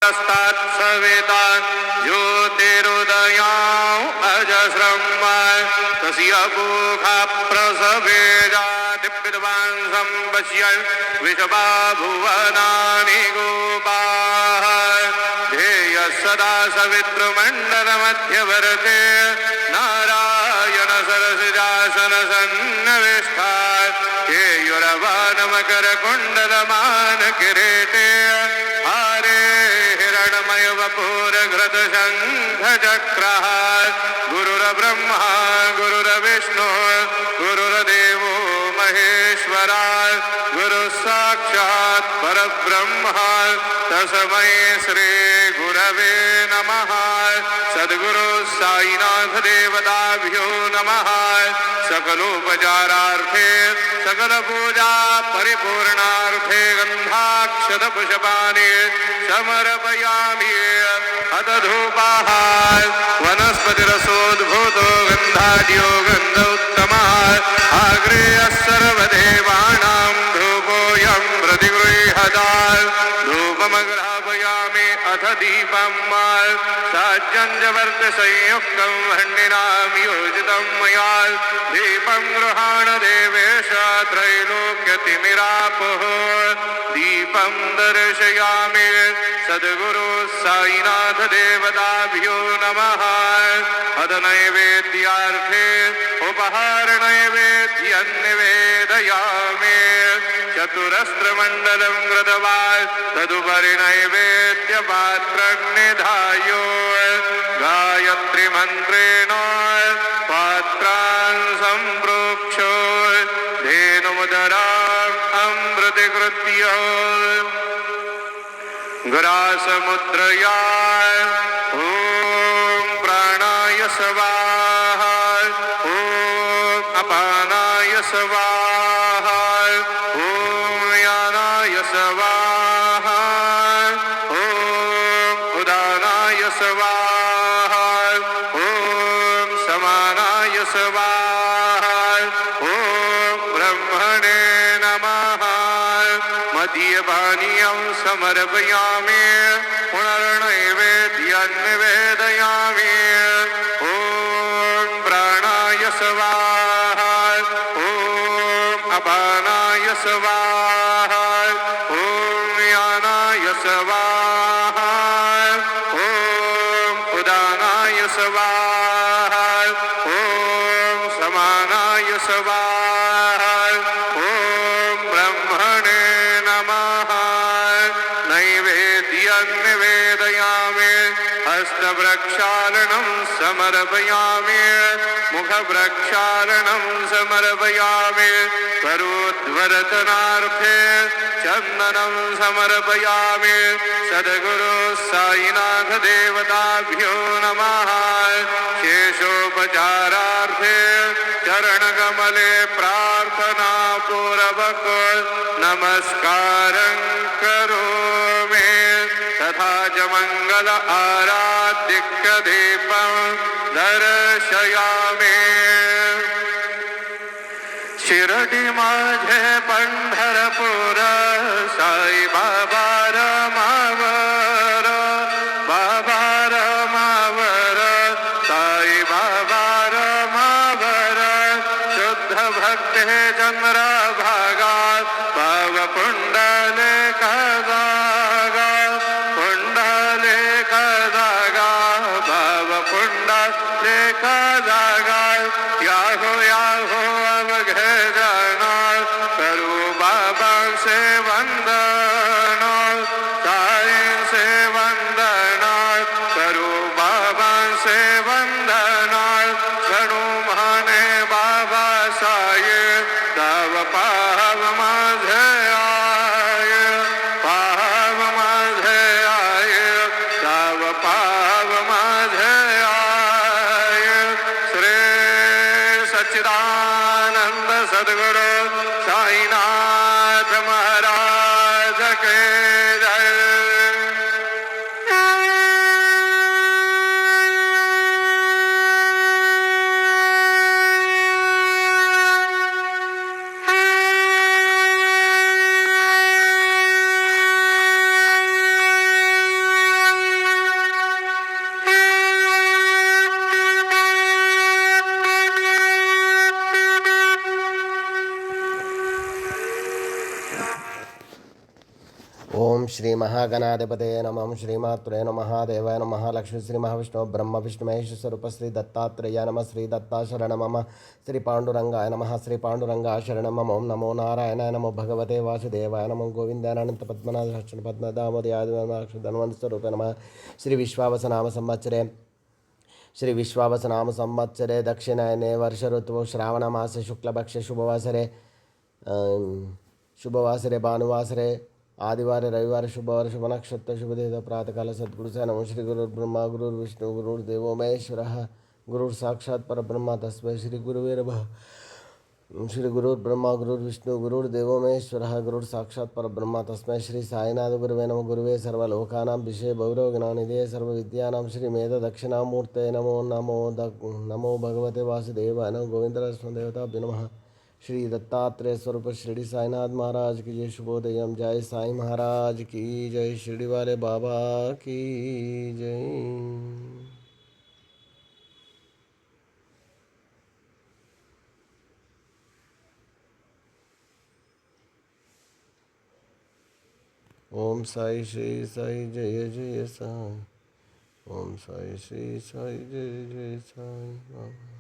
सविता ज्योतिरुदयां अजस्रं तस्य पूखा प्रसवेजाति विद्वांसं पश्यन् विश्वा भुवनानि गोपाः ध्येयः सदा सवितृमण्डलमध्यवर्ते नारायण सरसिजासनसन्नविष्टाः केयुरवानमकरकुण्डलमानकिरीटे हारे हिरण्मय वपुरघृतशङ्खचक्रः गुरुर्ब्रह्मा गुरुर्विष्णु गुरुर्देवो महेश्वरा गुरुः साक्षात् परब्रह्म तस्मै श्री गुरवे नमः। सद्गुरु साईनाथ देवताभ्यो नमः। सकलोपचारार्थे सकल पूजा परिपूर्णार्थे गन्धाक्षत पुष्पाणि समर्पयामि। अथ धूपाः वनस्पतिरसोद्भूतो गन्धाढ्यो गन्ध उत्तमः आग्रेयः सर्वदेवानां धूपोऽयं प्रतिगृह्यतात् धूपमग्रापयामि। अथ दीपं साज्जञ्जवर्तसंयुक्तं हण्डिनां योजितं मया दीपं गृहाण देवेश त्रैलोक्यतिमिरापः दीपं दर्शयामि। सद्गुरु साईनाथ देवताभ्यो नमः। अथ नैवेद्यार्थे उपहार नैवेद्यं निवेदयामि। चतुरस्रमण्डलं कृत्वा तदुपरि नैवेद्यपात्रं निधाय गायत्रीमन्त्रेण पात्रान् सम्प्रोक्ष्य धेनुमुदराम् अमृतीकृत्य ग्रासमुद्रया ॐ प्राणाय स्वाहा ॐ अपानाय स्वाहा ॐ यानाय स्वाहा ॐ उदानाय स्वाहा ॐ समानाय स्वाहा ॐ ब्रह्मणे नमः। मद्यपानीयं समर्पयामि। पुनर्नैवेद्यं निवेदयामि। ॐ प्राणाय स्वाहा ॐ अपानाय स्वाहा ॐ यानाय स्वाहा ॐ उदानाय स्वाहा ॐ समानाय स्वाहा ॐ ब्रह्मणे नमः। नैवेद्यं निवेदयामि। हस्तप्रक्षालनं समर्पयामि। मुखप्रक्षालनं समर्पयामि। करोद्वर्तनार्थे चन्दनं समर्पयामि। सद्गुरु साईनाथ देवताभ्यो नमः। शेषोपचारार्थे चरणकमले प्रार्थना पूर्वक नमस्कारं करोमि। तथा च मंगल आराधिक्य दीपं दर्शयामि। शिरडी माझे पंढरपूर साई बाबा रमावर बाबा रमावर साई बाबा रमावर शुद्ध भक्ते चंद्रभागा भाव पुंडले कदागा पुंडले कदागा भाव पुंडले कदागा याहो याहो अवघे जाना करू बाबा से वंदन साई से वंदन करू बाबा से वंदन करू माने बाबा साये तव पाव माझे आये पाव माझे आये तव पाव माझे आये। श्री सच्चिदानंद सद्गुरु साईनाथ महाराज के जय। श्री महागणाधिपते नमः श्रीमात्रे नमः देवाय नमः लक्ष्मी श्री महाविष्णु ब्रह्म विष्णु महेश स्वरूप श्री दत्तात्रेय नमः श्री दत्ता शरण मम श्री पांडुरंगाय नमः श्री पांडुरंगा शरण मम ओम नमो नारायणाय नमो भगवते वासुदेवाय नमो गोविंदाय अनंत पद्मनाभ लक्ष्मण पद्मनादामोदयाय धन्वंत स्वरूप नमः श्री विश्वावसनाम संवत्सरे श्री विश्वावसनाम संवत्सरे दक्षिणायने वर्ष ऋतु श्रावणमासे शुक्लपक्षे शुभवासरे शुभवासरे भानुवासरे आदिवार रविवार शुभवार शुभ नक्षत्र शुभ देव प्रातःकाल सद्गुरु से नमो श्री गुरुर्ब्रह्मा गुरुर्विष्णु गुरुर्देवो महेश्वरः गुरुर् साक्षात् परब्रह्म तस्मै श्री गुरुवे नमः श्री गुरुर्ब्रह्मा गुरुर्विष्णु गुरुर्देवो महेश्वरः गुरुर् साक्षात् परब्रह्म तस्मै श्री साईनाथ गुरुवे नमो गुरुवे सर्वलोकानां विषये भैरवज्ञानिधे सर्वविद्यानां श्री मेध दक्षिणामूर्ते नमो नमो भगवते वासुदेवाय नमो गोविंदरस्मदेवताभ्यो नमः श्री दत्तात्रेय स्वरूप शिरडी साईनाथ महाराज की जय शुभोदयम जय साई महाराज की जय शिरडी वाले बाबा की जय। ओम साई श्री साई जय जय साई ओम साई श्री साई जय जय साई बाबा।